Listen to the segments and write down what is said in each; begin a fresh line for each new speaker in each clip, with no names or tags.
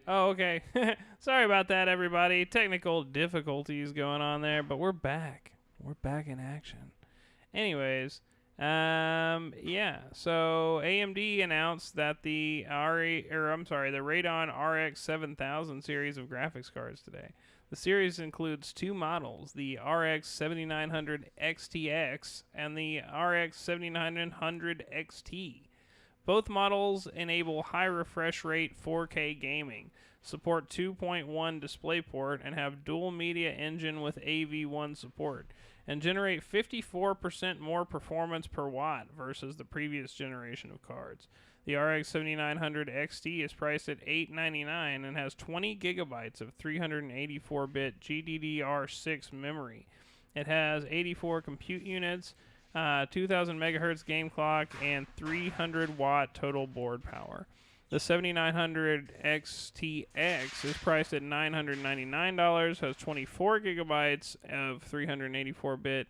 Oh, okay. Sorry about that, everybody. Technical difficulties going on there, but we're back. We're back in action. Anyways, yeah. So AMD announced that the the Radeon RX 7000 series of graphics cards today. The series includes two models, the RX 7900 XTX and the RX 7900 XT. Both models enable high refresh rate 4K gaming, support 2.1 DisplayPort, and have dual media engine with AV1 support, and generate 54% more performance per watt versus the previous generation of cards. The RX 7900 XT is priced at $899 and has 20 gigabytes of 384-bit GDDR6 memory. It has 84 compute units, 2000 megahertz game clock, and 300 watt total board power. The 7900 XTX is priced at $999, has 24 gigabytes of 384-bit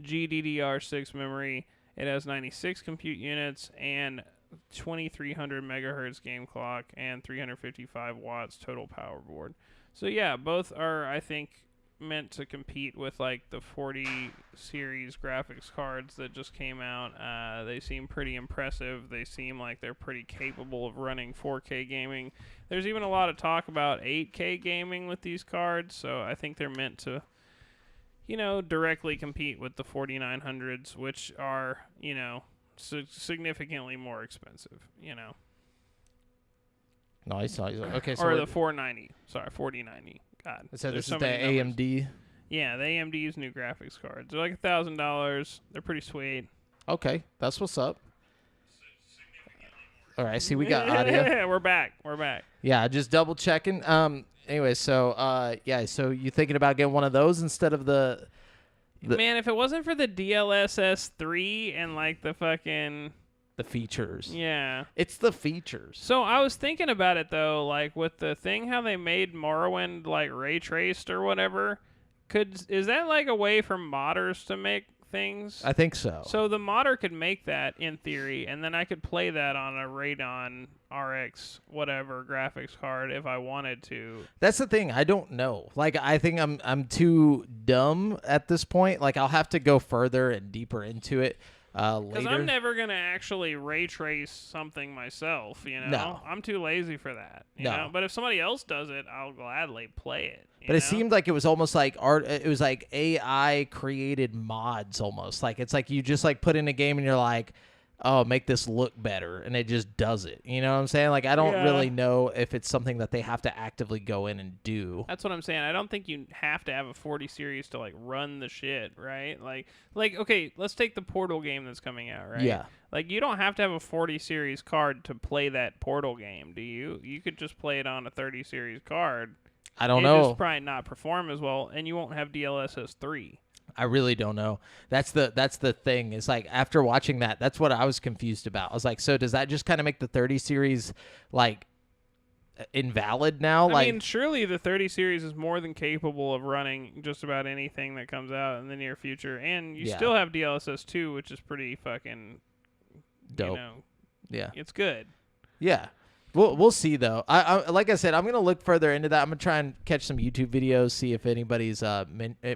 GDDR6 memory. It has 96 compute units and 2300 megahertz game clock and 355 watts total power board. So yeah, both are, I think, meant to compete with like the 40 series graphics cards that just came out. They seem pretty impressive. They seem like they're pretty capable of running 4K gaming. There's even a lot of talk about 8K gaming with these cards, so I think they're meant to, you know, directly compete with the 4900s, which are, you know, significantly more expensive, you know.
Nice. Okay, so
or the 490. Sorry, 4090. God.
So this is
so
the AMD.
Yeah, the AMD's new graphics cards. They're like $1,000. They're pretty sweet.
Okay, that's what's up. All right, see, we got audio.
We're back.
Yeah, just double checking. Anyway, so yeah, so you thinking about getting one of those instead of the
Man, if it wasn't for the DLSS 3 and like the fucking
the features.
Yeah.
It's the features.
So I was thinking about it though, like with the thing how they made Morrowind like ray traced or whatever. Is that like a way for modders to make things?
I think so.
So the modder could make that in theory, and then I could play that on a Radeon RX whatever graphics card if I wanted to.
That's the thing. I don't know. Like, I think I'm too dumb at this point. Like, I'll have to go further and deeper into it later.
Because I'm never going to actually ray trace something myself, you know?
No.
I'm too lazy for that, you know? But if somebody else does it, I'll gladly play it.
But it seemed like it was almost like art. It was like AI created mods almost. Like, it's like you just like put in a game and you're like, oh, make this look better, and it just does it. You know what I'm saying? Like, I don't really know if it's something that they have to actively go in and do.
That's what I'm saying. I don't think you have to have a 40 series to like run the shit, right? Like okay, let's take the Portal game that's coming out, right?
Yeah.
Like, you don't have to have a 40 series card to play that Portal game, do you? You could just play it on a 30 series card.
I don't know.
It'll just probably not perform as well, and you won't have DLSS 3.
I really don't know. That's the thing. It's like after watching that, that's what I was confused about. I was like, so does that just kind of make the 30 series like invalid now?
I mean, surely the 30 series is more than capable of running just about anything that comes out in the near future, and you still have DLSS 2, which is pretty fucking
dope.
You know,
yeah,
it's good.
Yeah. We'll see though. I like I said, I'm gonna look further into that. I'm gonna try and catch some YouTube videos, see if anybody's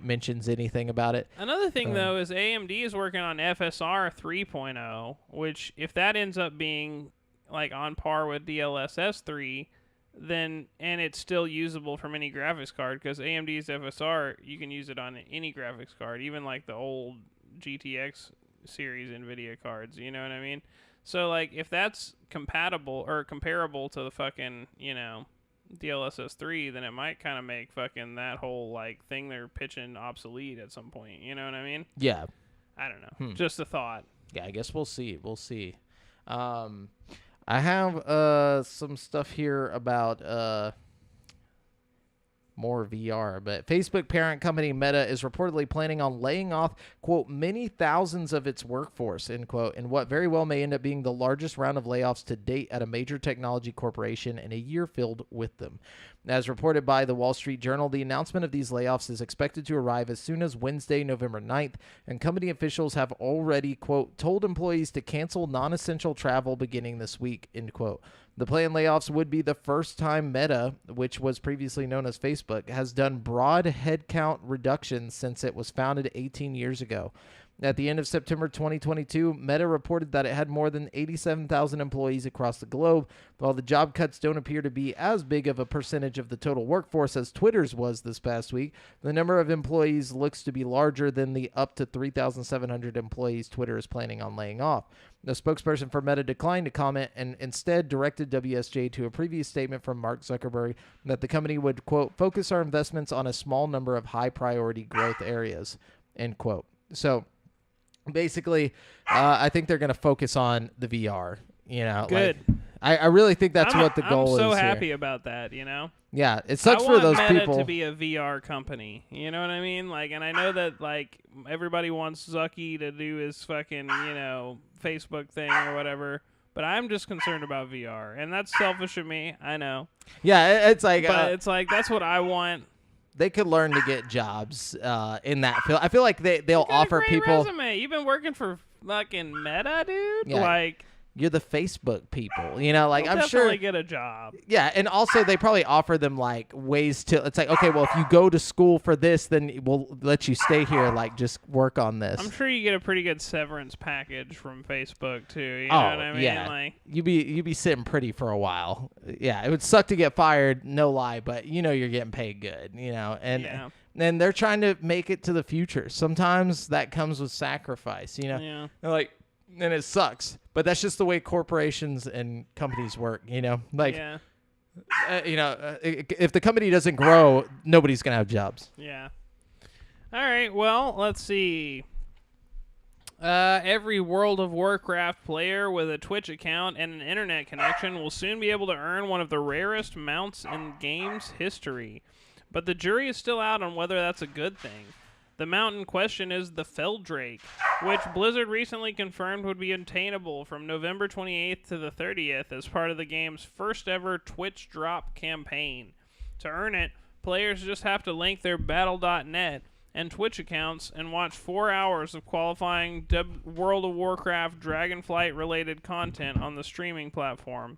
mentions anything about it.
Another thing though is AMD is working on FSR 3.0, which if that ends up being like on par with DLSS 3, then and it's still usable from any graphics card because AMD's FSR you can use it on any graphics card, even like the old GTX series NVIDIA cards. You know what I mean? So, like, if that's compatible or comparable to the fucking, you know, DLSS 3, then it might kind of make fucking that whole, like, thing they're pitching obsolete at some point. You know what I mean?
Yeah.
I don't know. Just a thought.
Yeah, I guess we'll see. We'll see. I have some stuff here about more VR, but Facebook parent company Meta is reportedly planning on laying off, quote, many thousands of its workforce, end quote, in what very well may end up being the largest round of layoffs to date at a major technology corporation in a year filled with them. As reported by the Wall Street Journal, the announcement of these layoffs is expected to arrive as soon as Wednesday, November 9th, and company officials have already, quote, told employees to cancel non-essential travel beginning this week, end quote. The planned layoffs would be the first time Meta, which was previously known as Facebook, has done broad headcount reductions since it was founded 18 years ago. At the end of September 2022, Meta reported that it had more than 87,000 employees across the globe. While the job cuts don't appear to be as big of a percentage of the total workforce as Twitter's was this past week, the number of employees looks to be larger than the up to 3,700 employees Twitter is planning on laying off. The spokesperson for Meta declined to comment and instead directed WSJ to a previous statement from Mark Zuckerberg that the company would, quote, focus our investments on a small number of high-priority growth areas, end quote. So basically, I think they're going to focus on the VR. You know,
good.
I really think that's what the goal is.
I'm so
here.
happy about that. You know.
Yeah, it sucks for
want
those
Meta
people
to be a VR company. You know what I mean? Like, and I know that like everybody wants Zucky to do his fucking Facebook thing or whatever. But I'm just concerned about VR, and that's selfish of me. I know.
Yeah, it's like.
But it's like that's what I want.
They could learn to get jobs in that field. I feel like they'll offer people.
Resume. You've been working for fucking Meta, dude.
Yeah.
Like.
You're the Facebook people, you know, like
You'll
I'm sure
definitely get a job.
Yeah, and also they probably offer them like ways to. It's like, okay, well, if you go to school for this, then we'll let you stay here, like just work on this.
I'm sure you get a pretty good severance package from Facebook too. You know what I mean?
Yeah,
like
you'd be sitting pretty for a while. Yeah, it would suck to get fired, no lie, but you're getting paid good, and and they're trying to make it to the future. Sometimes that comes with sacrifice,
Yeah.
And it sucks, but that's just the way corporations and companies work, Like, if the company doesn't grow, nobody's gonna have jobs.
Yeah. All right. Well, let's see. Every World of Warcraft player with a Twitch account and an internet connection will soon be able to earn one of the rarest mounts in game's history. But the jury is still out on whether that's a good thing. The mount in question is the Feldrake, which Blizzard recently confirmed would be obtainable from November 28th to the 30th as part of the game's first ever Twitch drop campaign. To earn it, players just have to link their Battle.net and Twitch accounts and watch 4 hours of qualifying World of Warcraft Dragonflight-related content on the streaming platform.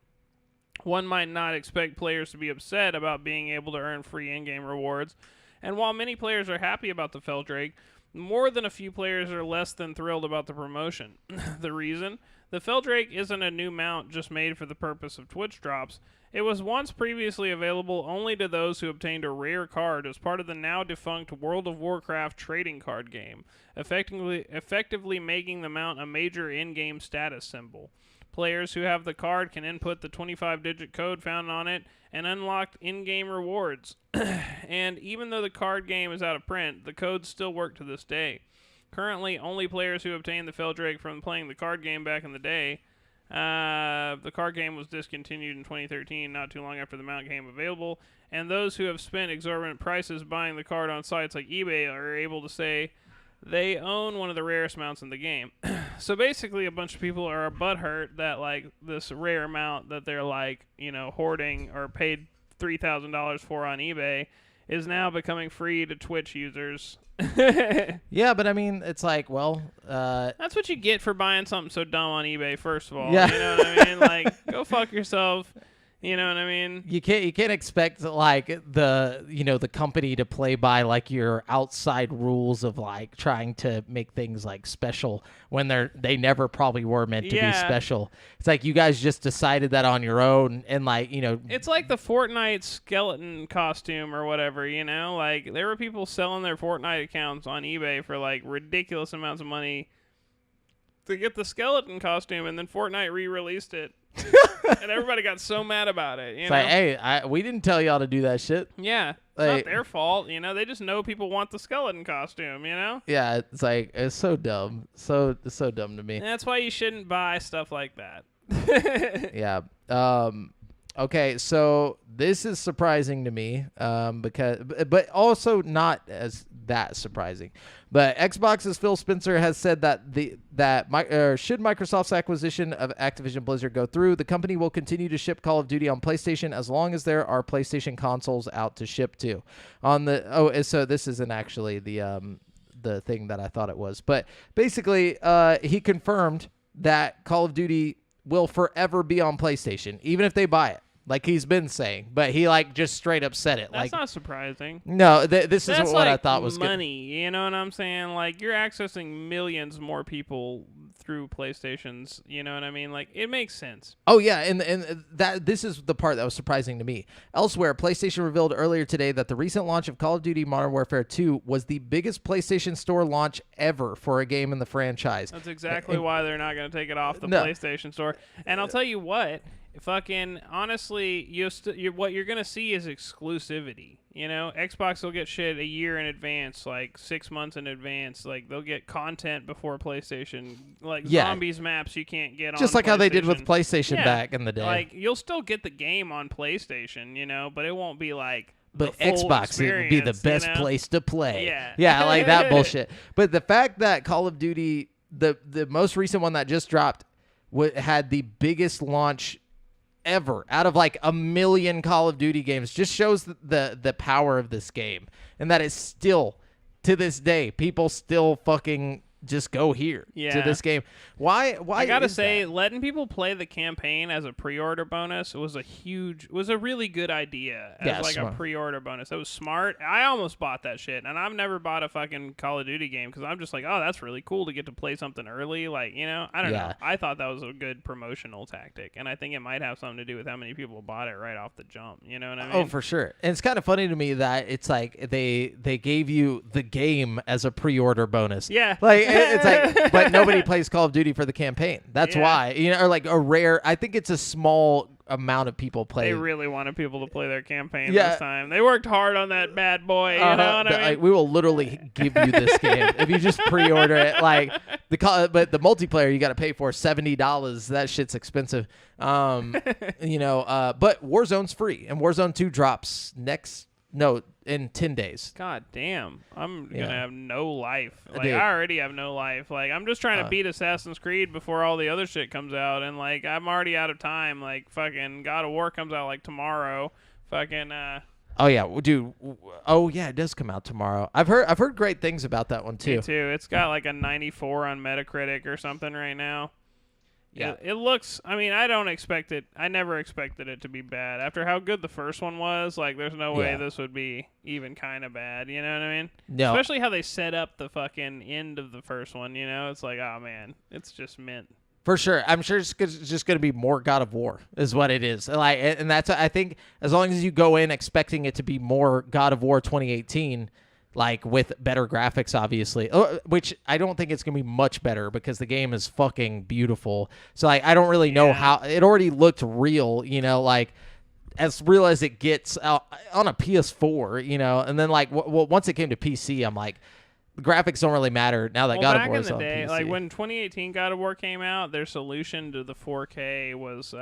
One might not expect players to be upset about being able to earn free in-game rewards, and while many players are happy about the Feldrake, more than a few players are less than thrilled about the promotion. The reason? The Feldrake isn't a new mount just made for the purpose of Twitch drops. It was once previously available only to those who obtained a rare card as part of the now-defunct World of Warcraft trading card game, effectively making the mount a major in-game status symbol. Players who have the card can input the 25-digit code found on it and unlock in-game rewards. And even though the card game is out of print, the codes still work to this day. Currently, only players who obtained the Feldrake from playing the card game back in the day. The card game was discontinued in 2013, not too long after the mount became available, and those who have spent exorbitant prices buying the card on sites like eBay are able to say they own one of the rarest mounts in the game. So basically, a bunch of people are butthurt that like this rare mount that they're like, hoarding or paid $3,000 for on eBay is now becoming free to Twitch users.
Yeah, but I mean, it's like, well,
that's what you get for buying something so dumb on eBay. First of all,
yeah.
You know what I mean? Like, go fuck yourself. You know what I mean? You
can't expect like the company to play by like your outside rules of like trying to make things like special when they never probably were meant to be special. It's like you guys just decided that on your own and like,
It's like the Fortnite skeleton costume or whatever, Like there were people selling their Fortnite accounts on eBay for like ridiculous amounts of money to get the skeleton costume, and then Fortnite re-released it. And everybody got so mad about it.
It's like, hey, we didn't tell y'all to do that shit.
Yeah, it's not their fault. They just know people want the skeleton costume.
Yeah, it's like it's so dumb, it's so dumb to me.
And that's why you shouldn't buy stuff like that.
Yeah. Okay, so this is surprising to me, but also not as that surprising. But Xbox's Phil Spencer has said that should Microsoft's acquisition of Activision Blizzard go through, the company will continue to ship Call of Duty on PlayStation as long as there are PlayStation consoles out to ship to. So this isn't actually the thing that I thought it was, but basically he confirmed that Call of Duty will forever be on PlayStation, even if they buy it. Like he's been saying, but he like just straight up said it.
That's
like
not surprising.
no, this is
That's
what I
like
thought was
money. You know what I'm saying? Like you're accessing millions more people through PlayStations. You know what I mean? Like it makes sense.
Oh yeah, and that this is the part that was surprising to me. Elsewhere, PlayStation revealed earlier today that the recent launch of Call of Duty Modern Warfare 2 was the biggest PlayStation Store launch ever for a game in the franchise.
That's exactly why they're not going to take it off the PlayStation Store. And I'll tell you what, fucking honestly, what you're going to see is exclusivity. You know, Xbox will get shit a year in advance, like 6 months in advance. Like they'll get content before PlayStation, like zombies maps you can't get on.
Just like how they did with PlayStation back in the day.
Like you'll still get the game on PlayStation, you know, but it won't be like.
But Xbox, it would be the best place to play. Yeah, like that bullshit. But the fact that Call of Duty, the most recent one that just dropped, had the biggest launch ever out of like a million Call of Duty games just shows the power of this game, and that it's still, to this day, people still fucking just go here to this game. Why I gotta say,
letting people play the campaign as a pre-order bonus was a really good idea as like a pre-order bonus. It was smart. I almost bought that shit, and I've never bought a fucking Call of Duty game because I'm just like, oh, that's really cool to get to play something early. Like, you know, I don't know. I thought that was a good promotional tactic, and I think it might have something to do with how many people bought it right off the jump. You know what I mean?
Oh, for sure. And it's kind of funny to me that it's like they gave you the game as a pre-order bonus.
Yeah.
Like it's like, but nobody plays Call of Duty for the campaign. That's why, you know, or like a rare. I think it's a small amount of people play.
They really wanted people to play their campaign this time. They worked hard on that bad boy. You know what I mean?
Like, we will literally give you this game if you just pre-order it. Like but the multiplayer you got to pay for $70. That shit's expensive. You know. But Warzone's free, and Warzone 2 drops in 10 days.
God damn. I'm going to have no life. Like,
Dude.
I already have no life. Like, I'm just trying to beat Assassin's Creed before all the other shit comes out. And, like, I'm already out of time. Like, fucking God of War comes out, like, tomorrow. Fucking,
Oh, yeah. Dude. Oh, yeah, it does come out tomorrow. I've heard great things about that one, too.
Me, too. It's got, like, a 94 on Metacritic or something right now.
Yeah.
It looks, I mean, I don't expect it. I never expected it to be bad. After how good the first one was, like, there's no way this would be even kind of bad. You know what I mean?
No.
Especially how they set up the fucking end of the first one, you know? It's like, oh, man, it's just mint.
For sure. I'm sure it's just going to be more God of War is what it is. Like, and that's, I think, as long as you go in expecting it to be more God of War 2018, like with better graphics, obviously, which I don't think it's going to be much better because the game is fucking beautiful. So like, I don't really know how it already looked real, you know, like as real as it gets on a PS4, you know, and then like once it came to PC, I'm like, the graphics don't really matter now that God of War is on PC.
Back in the day, like when 2018 God of War came out, their solution to the 4K was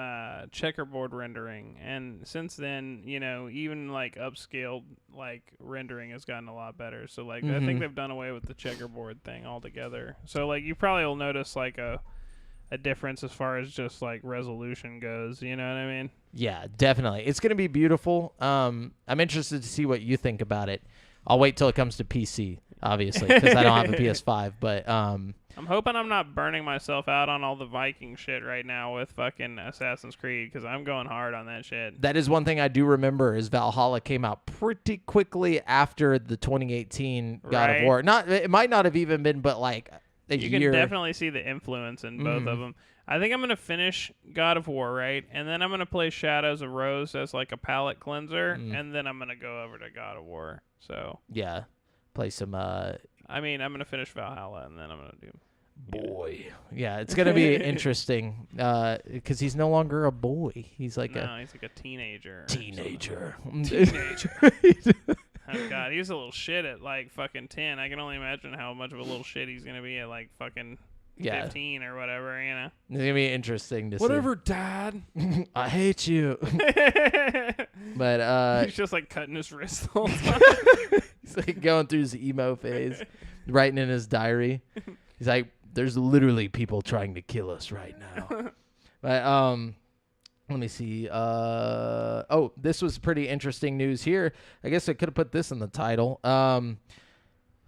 checkerboard rendering, and since then, you know, even like upscaled like rendering has gotten a lot better. So like I think they've done away with the checkerboard thing altogether. So like you probably will notice like a difference as far as just like resolution goes. You know what I mean?
Yeah, definitely. It's gonna be beautiful. I'm interested to see what you think about it. I'll wait till it comes to PC, obviously, because I don't have a PS5. But
I'm hoping I'm not burning myself out on all the Viking shit right now with fucking Assassin's Creed, because I'm going hard on that shit.
That is one thing I do remember is Valhalla came out pretty quickly after the 2018 God of War. It might not have even been, but like a year.
You can definitely see the influence in both of them. I think I'm going to finish God of War, right? And then I'm going to play Shadows of Rose as like a palate cleanser, and then I'm going to go over to God of War. So
yeah, play some.
I mean, I'm going to finish Valhalla, and then I'm going to do.
Boy, yeah, it's going to be interesting because he's no longer a boy. He's like
he's like a teenager.
Teenager.
Oh God, he's a little shit at like fucking 10. I can only imagine how much of a little shit he's going to be at like fucking 15 or whatever, you know.
It's gonna be interesting to see.
Whatever, Dad.
I hate you. But
he's just like cutting his wrist all the time.
He's like going through his emo phase, writing in his diary. He's like, "There's literally people trying to kill us right now." But let me see. This was pretty interesting news here. I guess I could have put this in the title.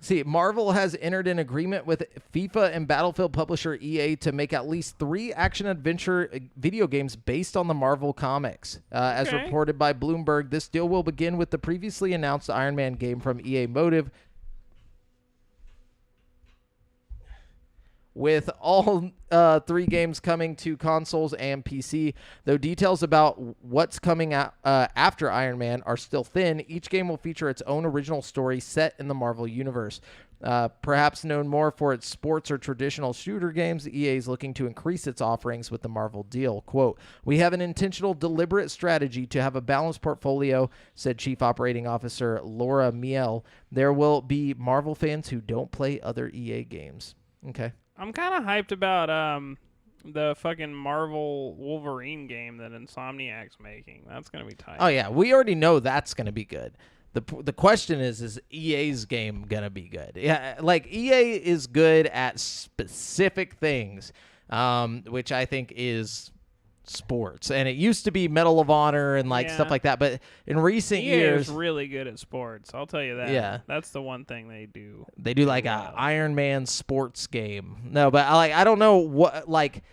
See, Marvel has entered an agreement with FIFA and Battlefield publisher EA to make at least 3 action-adventure video games based on the Marvel comics. As
Okay.
reported by Bloomberg, this deal will begin with the previously announced Iron Man game from EA Motive, with all 3 games coming to consoles and PC. Though details about what's coming out after Iron Man are still thin, each game will feature its own original story set in the Marvel Universe. Perhaps known more for its sports or traditional shooter games, EA is looking to increase its offerings with the Marvel deal. Quote, "We have an intentional, deliberate strategy to have a balanced portfolio," said Chief Operating Officer Laura Miele. "There will be Marvel fans who don't play other EA games." Okay.
I'm kind of hyped about the fucking Marvel Wolverine game that Insomniac's making. That's gonna be tight.
Oh yeah, we already know that's going to be good. The question is EA's game going to be good? Yeah, like EA is good at specific things, which I think is sports. And it used to be Medal of Honor and like stuff like that, but in recent
EA
years
is really good at sports. I'll tell you that.
Yeah.
That's the one thing they do.
they do like
well.
a Iron Man sports game. No, but I don't know what like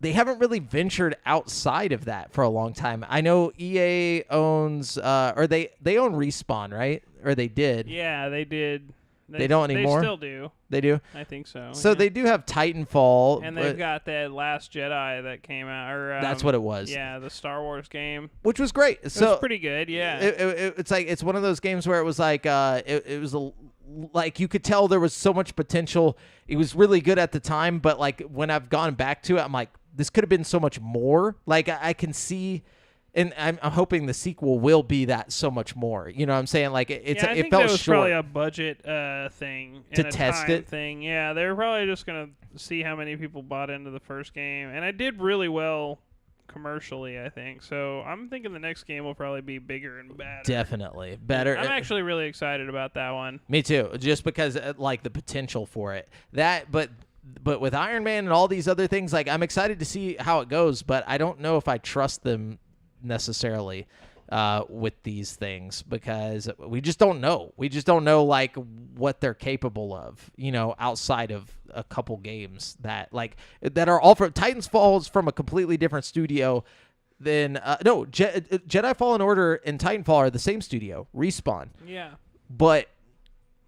they haven't really ventured outside of that for a long time. I know EA owns or they own Respawn, right? Or they did.
Yeah, they did.
They don't anymore?
They still do.
They do.
I think so.
So
yeah.
they do have Titanfall,
And
but-
they've got that Last Jedi that came out. Or,
That's what it was.
Yeah, the Star Wars game.
which was great.
It
So
was pretty good. Yeah.
it's like it's one of those games where it was like it was like you could tell there was so much potential. It was really good at the time, but like when I've gone back to it, I'm like, this could have been so much more. Like I can see, and I'm hoping the sequel will be that so much more. You know what I'm saying? Like
I
it
think
felt
that was
short.
probably a budget thing
To
and a
test
time
it?
thing. Yeah, they were probably just gonna see how many people bought into the first game, and it did really well commercially, I think. So I'm thinking the next game will probably be bigger and better.
Definitely better.
I'm actually really excited about that one.
Me too, just because like the potential for it. But with Iron Man and all these other things, like I'm excited to see how it goes, but I don't know if I trust them necessarily with these things because we just don't know. We just don't know like what they're capable of, you know, outside of a couple games that are all from Titanfall is from a completely different studio than Jedi Fallen Order and Titanfall are the same studio, Respawn.
Yeah.
But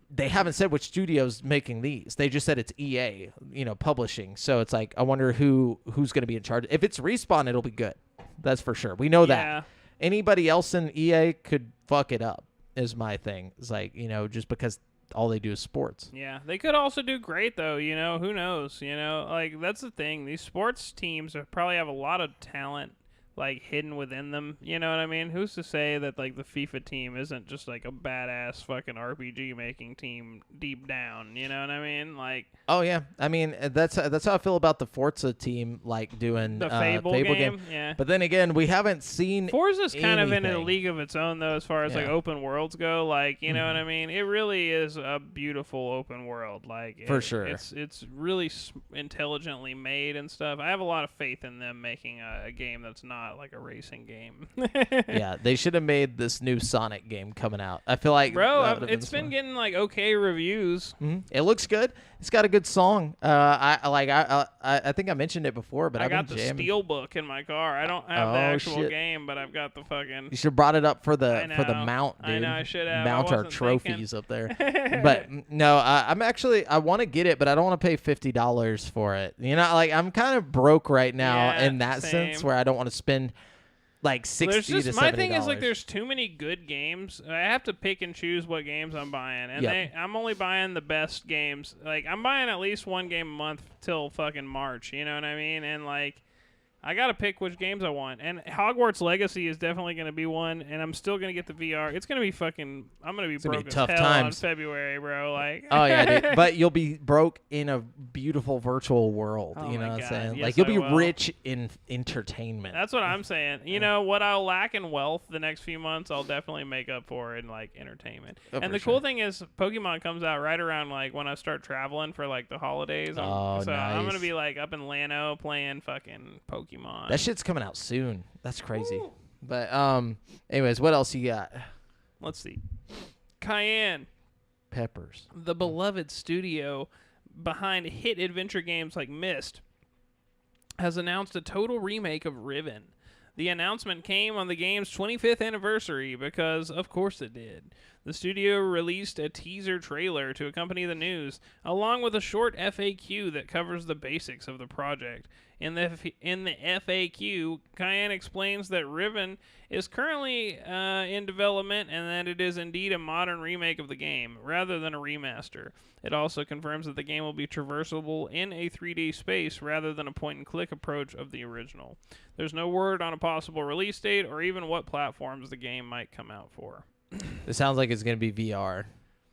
they haven't said which studio's making these. They just said it's EA, you know, publishing. So it's like I wonder who's going to be in charge. If it's Respawn, it'll be good. That's for sure. We know
Yeah.
that. Anybody else in EA could fuck it up. Is my thing. It's like, you know, just because all they do is sports.
Yeah, they could also do great though. You know, who knows? You know, like that's the thing. These sports teams probably have a lot of talent like hidden within them. You know what I mean? Who's to say that like the FIFA team isn't just like a badass fucking RPG making team deep down? You know what I mean? Like
Oh yeah, I mean that's how I feel about the Forza team, like doing
the Fable game. Yeah.
But then again, we haven't seen
Forza's kind of in a
anything.
league of its own, though, as far as like
Yeah.
open worlds go. Like, you know what I mean? It really is a beautiful open world. Like,
For sure.
it's really intelligently made and stuff. I have a lot of faith in them making a game that's not like a racing game.
Yeah, they should have made this new Sonic game coming out. I feel like
Bro,
that would've
it's been
smart.
getting like okay reviews.
It looks good. It's got a good song. I think I mentioned it before, but
I
I've
got
been
the
jamming.
Steelbook in my car. I don't have the
Oh,
actual
shit.
game, but I've got the fucking.
You should have brought it up for
I
the
know.
mount, dude.
I know, I should have. I
Mount our
wasn't
trophies up there. But no, I want to get it, but I don't want to pay $50 for it. You know, like I'm kind of broke right now
Yeah,
in that sense,
same.
where I don't want to spend like $60 to $70.
My thing is like there's too many good games. I have to pick and choose what games I'm buying, and
Yep.
I'm only buying the best games. Like I'm buying at least one game a month till fucking March. You know what I mean? And like I gotta pick which games I want. And Hogwarts Legacy is definitely gonna be one, and I'm still gonna get the VR. It's gonna be fucking. I'm gonna be
It's gonna be
broke
tough
as hell
times.
on February, bro. Like
Oh yeah, dude. But you'll be broke in a beautiful virtual world.
Oh
You know
my
what I'm
God.
saying?
Yes,
Like you'll
I
be
will.
rich in entertainment.
That's what I'm saying. You know what I'll lack in wealth the next few months, I'll definitely make up for in like entertainment.
Oh,
And
for
the
sure.
cool thing is, Pokemon comes out right around like when I start traveling for like the holidays.
Oh,
so I'm
nice.
gonna be like up in Llano playing fucking Pokemon.
That shit's coming out soon. That's crazy.
Woo.
But anyways, what else you got?
Let's see. Cayenne.
Peppers.
the beloved studio behind hit adventure games like Myst, has announced a total remake of Riven. The announcement came on the game's 25th anniversary because, of course, it did. The studio released a teaser trailer to accompany the news, along with a short FAQ that covers the basics of the project. In the FAQ, Cayenne explains that Riven is currently in development and that it is indeed a modern remake of the game, rather than a remaster. It also confirms that the game will be traversable in a 3D space rather than a point-and-click approach of the original. There's no word on a possible release date or even what platforms the game might come out for.
It sounds like it's going to be VR,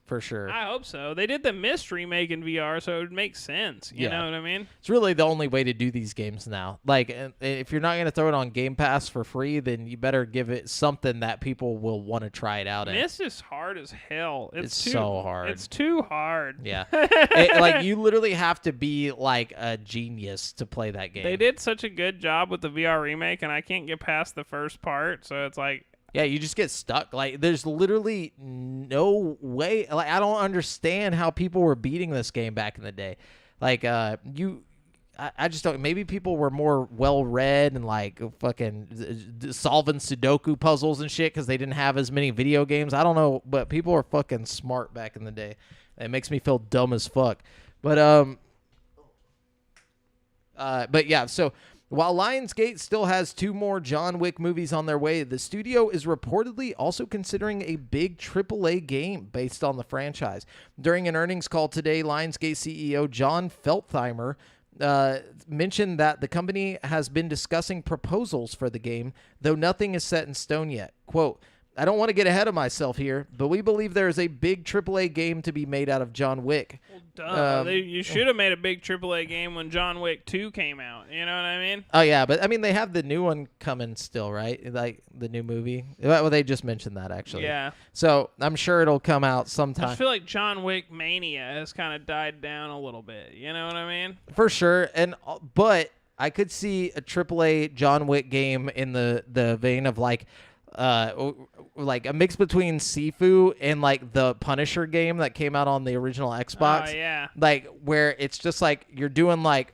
for sure.
I hope so. They did the Myst remake in VR, so it would make sense. You know what I mean?
It's really the only way to do these games now. Like, if you're not going to throw it on Game Pass for free, then you better give it something that people will want to try it out in.
Myst is hard as hell. It's
so hard.
It's too hard.
Yeah. Like, you literally have to be, like, a genius to play that game.
They did such a good job with the VR remake, and I can't get past the first part, so it's like...
Yeah, you just get stuck. Like, there's literally no way. Like, I don't understand how people were beating this game back in the day. Like, I just don't. Maybe people were more well-read and, like, fucking solving Sudoku puzzles and shit because they didn't have as many video games. I don't know, but people were fucking smart back in the day. It makes me feel dumb as fuck. But yeah, so... While Lionsgate still has 2 more John Wick movies on their way, the studio is reportedly also considering a big AAA game based on the franchise. During an earnings call today, Lionsgate CEO John Feltheimer mentioned that the company has been discussing proposals for the game, though nothing is set in stone yet. Quote, I don't want to get ahead of myself here, but we believe there is a big AAA game to be made out of John Wick.
Well, duh. You should have made a big AAA game when John Wick 2 came out. You know what I mean?
Oh, yeah, but, I mean, they have the new one coming still, right? Like, the new movie? Well, they just mentioned that, actually.
Yeah.
So, I'm sure it'll come out sometime.
I just feel like John Wick mania has kind of died down a little bit. You know what I mean?
For sure, but I could see a AAA John Wick game in the vein of, like a mix between Sifu and like the Punisher game that came out on the original Xbox.
Oh yeah.
Like where it's just like you're doing like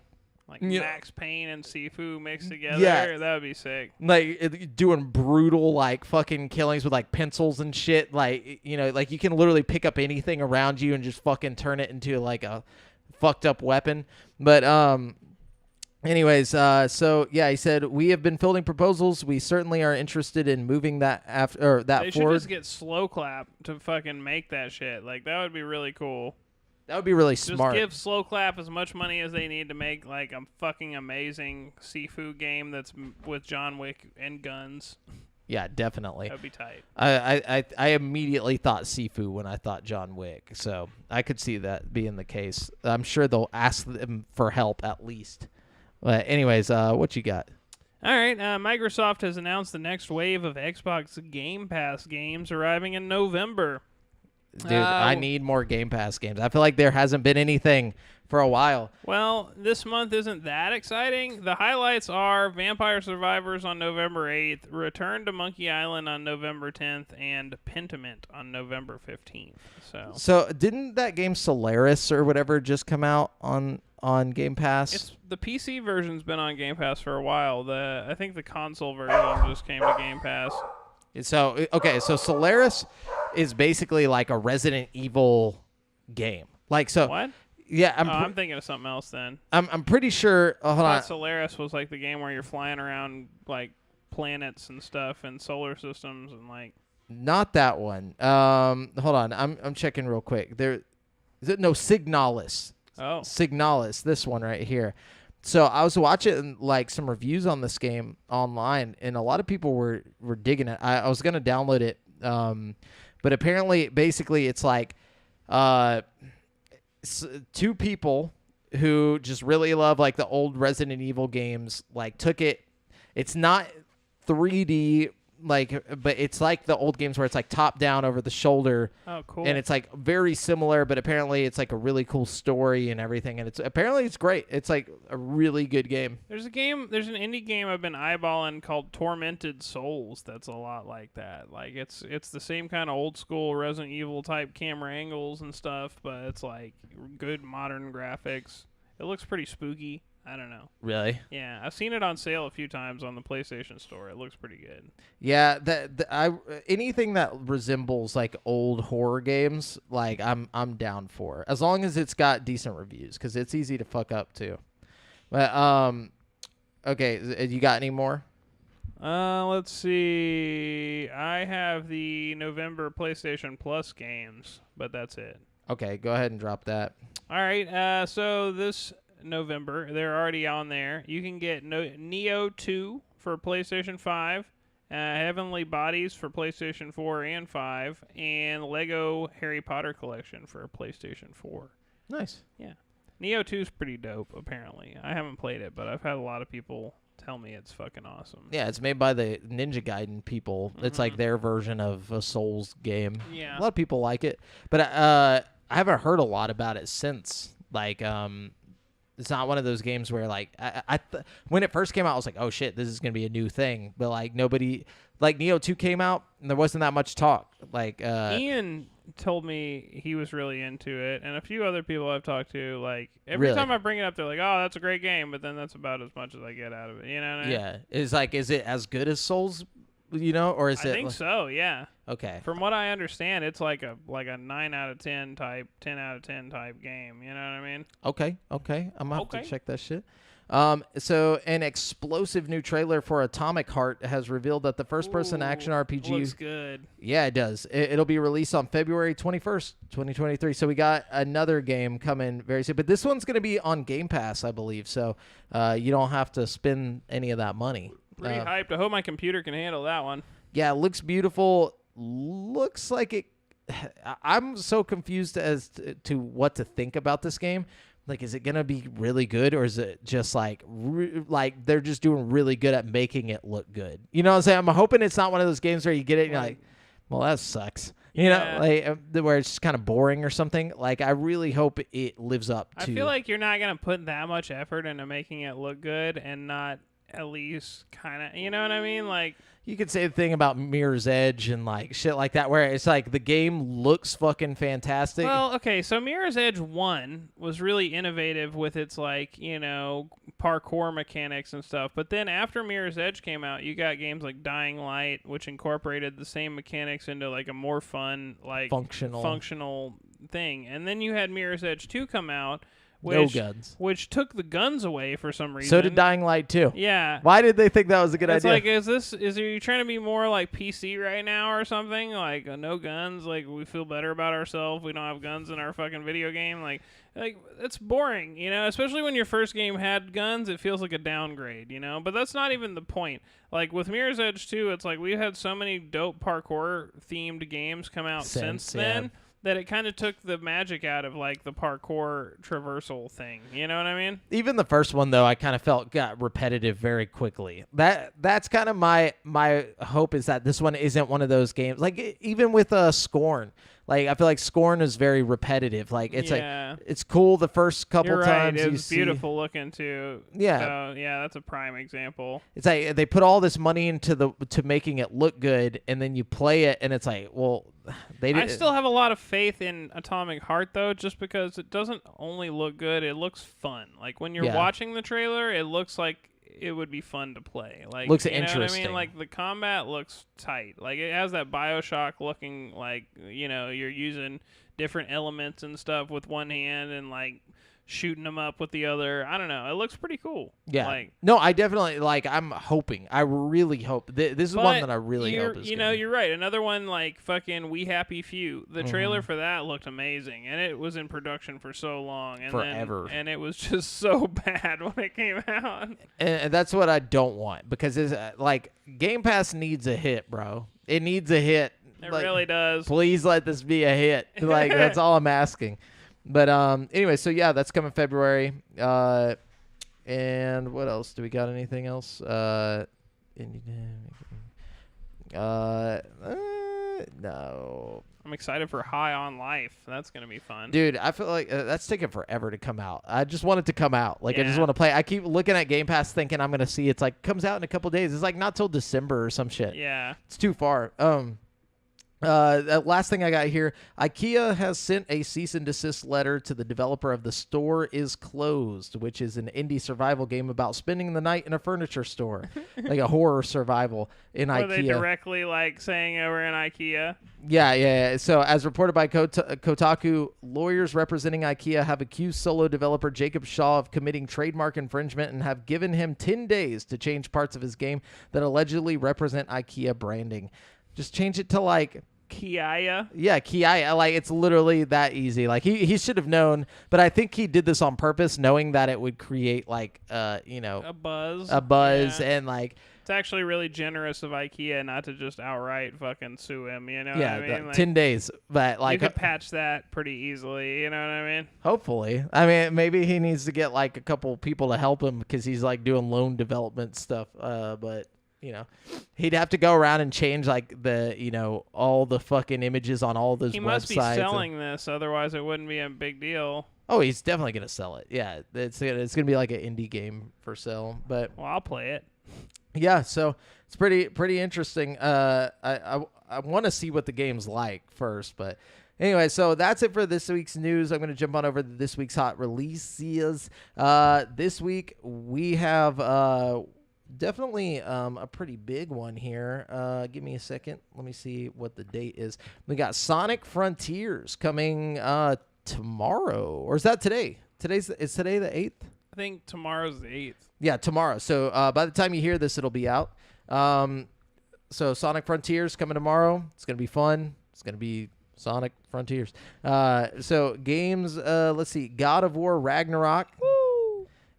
Max Payne and Sifu mixed together.
Yeah.
That would be sick.
Like doing brutal like fucking killings with like pencils and shit. Like, you know, like you can literally pick up anything around you and just fucking turn it into like a fucked up weapon. But anyways, so yeah, he said we have been fielding proposals. We certainly are interested in moving that forward.
They should just get Slow Clap to fucking make that shit. Like that would be really cool.
That would be really smart.
Just give Slow Clap as much money as they need to make like a fucking amazing Sifu game that's with John Wick and guns.
Yeah, definitely.
That would be tight.
I immediately thought Sifu when I thought John Wick, so I could see that being the case. I'm sure they'll ask them for help at least. But anyways, what you got?
All right, Microsoft has announced the next wave of Xbox Game Pass games arriving in November.
Dude, I need more Game Pass games. I feel like there hasn't been anything for a while.
Well, this month isn't that exciting. The highlights are Vampire Survivors on November 8th, Return to Monkey Island on November 10th, and Pentiment on November 15th.
So didn't that game Solaris or whatever just come out on Game Pass?
The PC version's been on Game Pass for a while. I think the console version just came to Game Pass.
So so Solaris is basically like a Resident Evil game. Like so.
What?
Yeah,
I'm thinking of something else then.
I'm pretty sure. Hold on.
Solaris was like the game where you're flying around like planets and stuff and solar systems and like.
Not that one. Hold on. I'm checking real quick. Signalis.
Oh.
Signalis. This one right here. So I was watching like some reviews on this game online, and a lot of people were digging it. I was gonna download it, but apparently, basically, it's like 2 people who just really love like the old Resident Evil games. Like took it. It's not 3D but it's like the old games where it's like top down over the shoulder.
Oh, cool.
And it's like very similar, but apparently it's like a really cool story and everything. And it's great. It's like a really good game.
There's an indie game I've been eyeballing called Tormented Souls that's a lot like that. Like it's the same kind of old school Resident Evil type camera angles and stuff, but it's like good modern graphics. It looks pretty spooky. I don't know.
Really?
Yeah, I've seen it on sale a few times on the PlayStation Store. It looks pretty good.
Yeah, anything that resembles like old horror games, like I'm down for, as long as it's got decent reviews, because it's easy to fuck up too. But okay, you got any more?
Let's see. I have the November PlayStation Plus games, but that's it.
Okay, go ahead and drop that.
All right. So this November, they're already on there. You can get Neo 2 for PlayStation 5, Heavenly Bodies for PlayStation 4 and 5, and Lego Harry Potter Collection for PlayStation 4.
Nice.
Yeah. Neo 2 is pretty dope, apparently. I haven't played it, but I've had a lot of people tell me it's fucking awesome.
Yeah, it's made by the Ninja Gaiden people. It's like their version of a Souls game.
Yeah.
A lot of people like it, but I haven't heard a lot about it since. Like, it's not one of those games where, like, when it first came out, I was like, oh, shit, this is going to be a new thing. But, like, nobody... Like, Neo 2 came out, and there wasn't that much talk. Like,
Ian told me he was really into it, and a few other people I've talked to, like, every time I bring it up, they're like, oh, that's a great game, but then that's about as much as I get out of it. You know what I mean?
Yeah. Is it as good as Souls, or is it...
I think so, yeah.
Okay.
From what I understand, it's like a 9 out of 10 type, 10 out of 10 type game. You know what I mean?
Okay. I'm going to have to check that shit. So an explosive new trailer for Atomic Heart has revealed that the first-person action RPG...
Looks good.
Yeah, it does. It'll be released on February 21st, 2023. So we got another game coming very soon. But this one's going to be on Game Pass, I believe. So you don't have to spend any of that money.
Pretty hyped. I hope my computer can handle that one.
Yeah, it looks beautiful. Looks like it... I'm so confused as to what to think about this game. Like, is it going to be really good, or is it just like they're just doing really good at making it look good? You know what I'm saying? I'm hoping it's not one of those games where you get it and you're like, well, that sucks. You know, like where it's just kind of boring or something. Like, I really hope it lives up to... I
feel like you're not going to put that much effort into making it look good and not at least kind of, you know what I mean? Like...
You could say the thing about Mirror's Edge and like shit like that, where it's like the game looks fucking fantastic.
Well, okay, so Mirror's Edge 1 was really innovative with its like, parkour mechanics and stuff. But then after Mirror's Edge came out, you got games like Dying Light, which incorporated the same mechanics into like a more fun, like functional thing. And then you had Mirror's Edge 2 come out.
No guns.
Which took the guns away for some reason.
So did Dying Light 2.
Yeah.
Why did they think that was a good idea?
It's like, are you trying to be more like PC right now or something? Like, no guns, like, we feel better about ourselves, we don't have guns in our fucking video game. Like it's boring, especially when your first game had guns, it feels like a downgrade, But that's not even the point. Like, with Mirror's Edge 2, it's like we had so many dope parkour-themed games come out since then. That it kind of took the magic out of, like, the parkour traversal thing. You know what I mean?
Even the first one, though, I kind of felt got repetitive very quickly. That's kind of my hope, is that this one isn't one of those games. Like, even with Scorn. Like, I feel like Scorn is very repetitive. Like, it's like, it's cool the first couple times
It was beautiful looking, too.
Yeah.
So, yeah, that's a prime example.
It's like they put all this money into making it look good, and then you play it, and it's like, well... I
still have a lot of faith in Atomic Heart, though, just because it doesn't only look good, it looks fun. Like, when you're watching the trailer, it looks like it would be fun to play. Like,
looks
interesting. Know what I mean?
interesting.
Like, the combat looks tight. Like, it has that BioShock looking, like, you're using different elements and stuff with one hand and, like, shooting them up with the other. I don't know. It looks pretty cool.
Yeah. No, I definitely, I'm hoping. I really hope. This is one that I really hope is good.
You're right. Another one like fucking We Happy Few. The trailer for that looked amazing, and it was in production for so long. And
forever.
And it was just so bad when it came out.
And that's what I don't want, because it's like Game Pass needs a hit, bro. It needs a hit.
It really does.
Please let this be a hit. Like, that's all I'm asking. But anyway, so yeah, that's coming February. And what else? Do we got anything else? No.
I'm excited for High on Life. That's gonna be fun.
Dude, I feel like that's taking forever to come out. I just want it to come out. Like, I just
Yeah.
want to play. I keep looking at Game Pass thinking I'm going to see it's like comes out in a couple days. It's like not till December or some shit.
Yeah.
It's too far. Last thing I got here, IKEA has sent a cease and desist letter to the developer of The Store Is Closed, which is an indie survival game about spending the night in a furniture store, like a horror survival in
Were
IKEA.
they directly like saying over in IKEA?
Yeah. So, as reported by Kotaku, lawyers representing IKEA have accused solo developer Jacob Shaw of committing trademark infringement and have given him 10 days to change parts of his game that allegedly represent IKEA branding. Just change it to like
Kia.
Yeah, Kia. Like, it's literally that easy. Like, he should have known, but I think he did this on purpose, knowing that it would create like
a buzz. Yeah.
And like
It's actually really generous of IKEA not to just outright fucking sue him. You know what I mean? Like,
10 days. But like
you could patch that pretty easily. You know what I mean?
hopefully. I mean, maybe he needs to get like a couple people to help him because he's like doing loan development stuff. But he'd have to go around and change like the all the fucking images on all those websites.
He must be selling this, otherwise it wouldn't be a big deal.
Oh, he's definitely gonna sell it. Yeah, it's gonna be like an indie game for sale. But
Well, I'll play it.
yeah, so it's pretty interesting. I want to see what the game's like first, but anyway, so that's it for this week's news. I'm going to jump on over to this week's hot releases. This week we have definitely a pretty big one here. Give me a second. Let me see what the date is. We got Sonic Frontiers coming tomorrow, or is that today? Is today the 8th?
I think tomorrow's the 8th.
Yeah, tomorrow. So by the time you hear this, it'll be out. So Sonic Frontiers coming tomorrow. It's going to be fun. It's going to be Sonic Frontiers. So games, let's see. God of War Ragnarok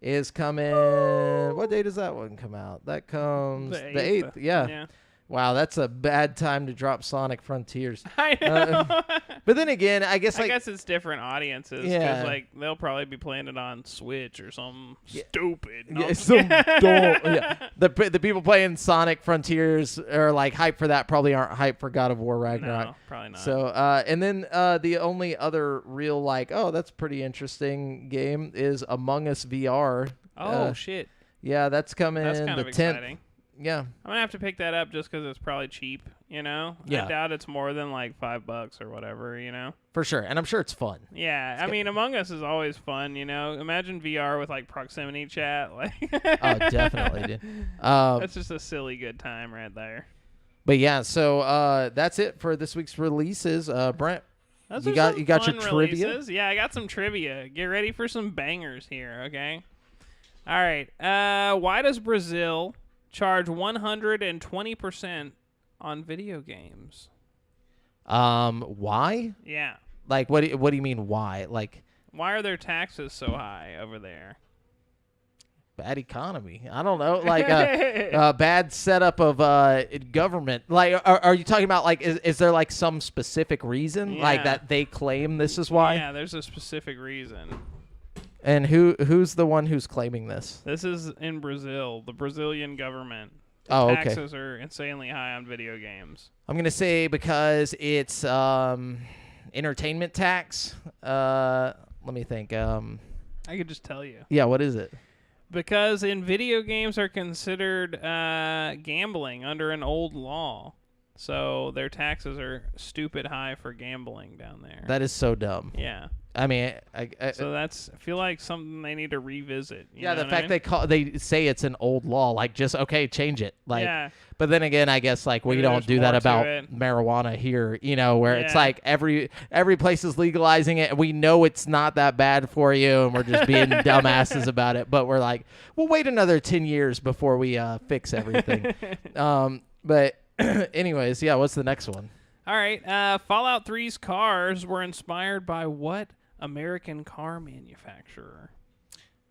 is coming. What day does that one come out? That comes the 8th. Yeah. Wow, that's a bad time to drop Sonic Frontiers.
I know.
But then again, I guess
it's different audiences.
Yeah.
Because like they'll probably be playing it on Switch or something stupid. No,
yeah, some dull, yeah. The people playing Sonic Frontiers are like hype for that. Probably aren't hype for God of War Ragnarok.
No, probably not.
So and then the only other real that's pretty interesting game is Among Us VR.
Oh shit.
Yeah, that's coming.
That's kind
the
of
10th.
exciting.
Yeah.
I'm gonna have to pick that up just because it's probably cheap.
Yeah.
I doubt it's more than like $5 or whatever.
For sure, and I'm sure it's fun.
Yeah, I mean, Among Us is always fun. Imagine VR with like proximity chat. Like.
Oh, definitely, dude.
That's just a silly good time right there.
But yeah, so that's it for this week's releases. Brent, you got your trivia?
Releases. Yeah, I got some trivia. Get ready for some bangers here. Okay. All right. Why does Brazil charge 120% on video games?
Why?
Yeah.
Like, what do you mean why? Like,
why are their taxes so high over there?
Bad economy. I don't know. Like bad setup of government. Like, are you talking about like is there like some specific reason like that they claim this is why?
Yeah, there's a specific reason.
And who's the one who's claiming this?
This is in Brazil, the Brazilian government.
Okay.
Taxes are insanely high on video games.
I'm gonna say because it's entertainment tax. Let me think.
I could just tell you.
Yeah, what is it?
Because video games are considered gambling under an old law. So their taxes are stupid high for gambling down there.
That is so dumb.
Yeah.
I mean,
so I feel like something they need to revisit.
Yeah, the fact they say it's an old law, like just change it. Like,
yeah.
But then again, I guess like we don't do that about marijuana here, where it's like every place is legalizing it, and we know it's not that bad for you, and we're just being dumbasses about it. But we're like, we'll wait another 10 years before we fix everything. But anyways, yeah. What's the next one?
All right. Fallout 3's cars were inspired by what American car manufacturer?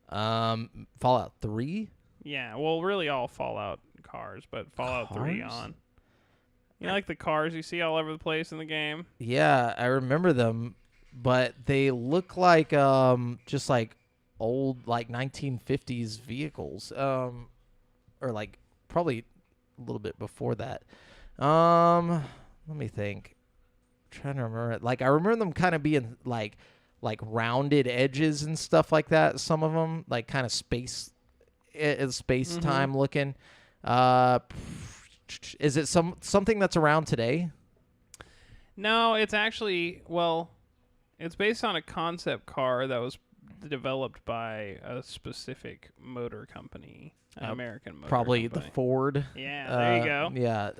Fallout 3?
Yeah, well, really all Fallout cars, but Fallout 3 on. Like the cars you see all over the place in the game?
Yeah, I remember them, but they look like just like old like 1950s vehicles. Or like probably a little bit before that. Let me think. I'm trying to remember it. Like I remember them kind of being like rounded edges and stuff like that. Some of them like kind of space time looking. Is it something that's around today?
No, it's actually, well, it's based on a concept car that was developed by a specific motor company, an American motor
Probably
company.
the Ford.
Yeah, there you go.
Yeah.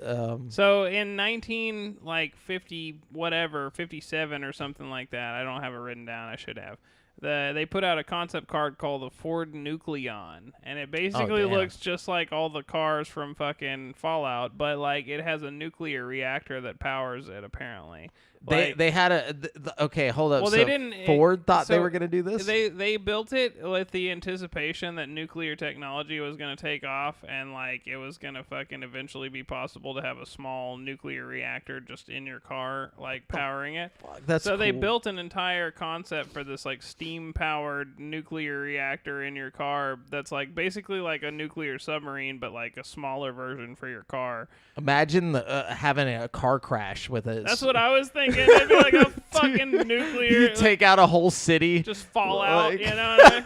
So in 57 or something like that, I don't have it written down, I should have. They put out a concept car called the Ford Nucleon, and it basically looks just like all the cars from fucking Fallout, but like it has a nuclear reactor that powers it apparently.
They had okay, hold up.
Well,
so
they didn't.
Ford thought they were going to do this?
They built it with the anticipation that nuclear technology was going to take off, and like it was going to fucking eventually be possible to have a small nuclear reactor just in your car, like powering it.
That's
so
cool.
they built an entire concept for this like steam powered nuclear reactor in your car that's like basically like a nuclear submarine, but like a smaller version for your car.
Imagine having a car crash with it.
That's what I was thinking. It'd be like a fucking nuclear.
You take out a whole city.
Just fall out, you know what I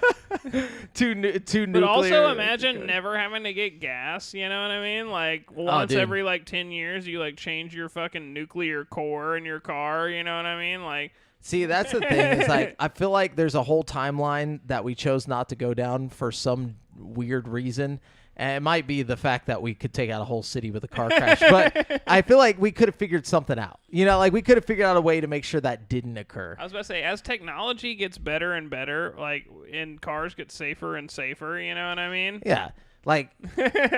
mean?
two nuclear.
But also imagine never having to get gas, you know what I mean? Like once every like 10 years you like change your fucking nuclear core in your car, you know what I mean? Like
see, that's the thing. Is like I feel like there's a whole timeline that we chose not to go down for some weird reason. And it might be the fact that we could take out a whole city with a car crash, but I feel like we could have figured something out. You know, like we could have figured out a way to make sure that didn't occur.
I was about to say, as technology gets better and better, like, and cars get safer and safer, you know what I mean?
Yeah, like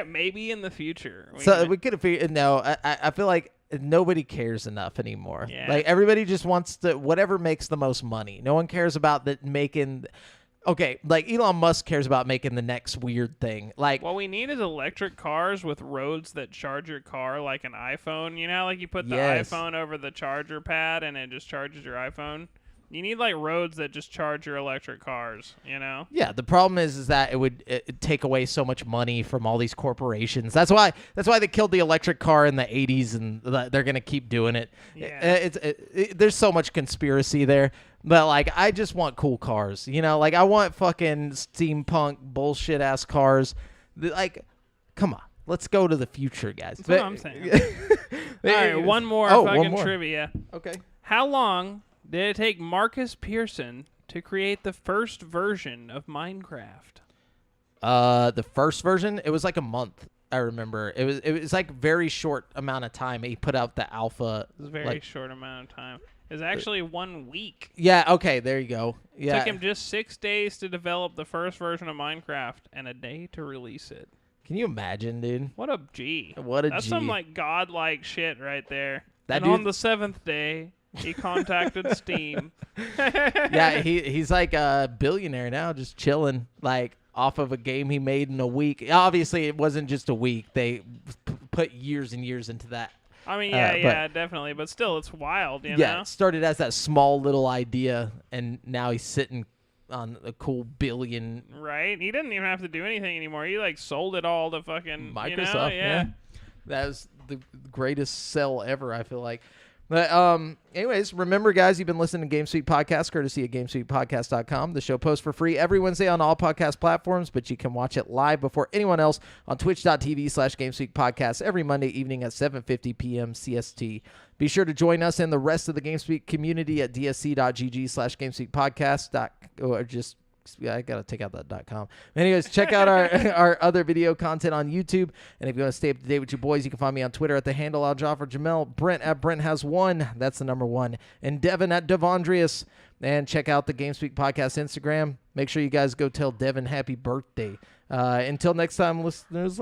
maybe in the future.
We could have figured. No, I feel like nobody cares enough anymore.
Yeah.
Like everybody just wants to whatever makes the most money. No one cares about that making. Okay, like Elon Musk cares about making the next weird thing. Like,
what we need is electric cars with roads that charge your car like an iPhone. You know how like you put the iPhone over the charger pad and it just charges your iPhone? You need like roads that just charge your electric cars, you know?
Yeah, the problem is that it would take away so much money from all these corporations. That's why they killed the electric car in the 80s, and they're going to keep doing it.
Yeah.
There's so much conspiracy there. But, like, I just want cool cars. You know, like, I want fucking steampunk bullshit-ass cars. Like, come on. Let's go to the future, guys.
That's what I'm saying. All right, one more trivia.
Okay.
How long did it take Marcus Pearson to create the first version of Minecraft?
The first version, it was like a month. I remember it was like very short amount of time. He put out the alpha.
It was a very short amount of time. It was actually 1 week.
Yeah. Okay. There you go. Yeah.
It took him just 6 days to develop the first version of Minecraft and a day to release it.
Can you imagine, dude?
What a G.
That's
some like godlike shit right there.
That
on the 7th day, he contacted Steam.
Yeah, he's like a billionaire now, just chilling, like off of a game he made in a week. Obviously, it wasn't just a week. They put years and years into that.
I mean, yeah, definitely. But still, it's wild, you know?
Yeah, it started as that small little idea, and now he's sitting on a cool billion.
Right? He didn't even have to do anything anymore. He, like, sold it all to fucking
Microsoft,
yeah.
That was the greatest sell ever, I feel like. But anyways, remember, guys, you've been listening to GameSpeak Podcast, courtesy of GameSpeakPodcast.com. The show posts for free every Wednesday on all podcast platforms, but you can watch it live before anyone else on twitch.tv/GameSpeakPodcast every Monday evening at 7:50 p.m. CST. Be sure to join us and the rest of the GameSpeak community at dsc.gg/GameSpeakPodcast. Or just I gotta take out that .com. Anyways, check out our other video content on YouTube. And if you want to stay up to date with your boys, you can find me on Twitter at the handle Al-Jaffer Jamel, Brent at Brent has one. That's the number 1. And Devin at Devondrius. And check out the GameSpeak Podcast Instagram. Make sure you guys go tell Devin happy birthday. Until next time, listeners.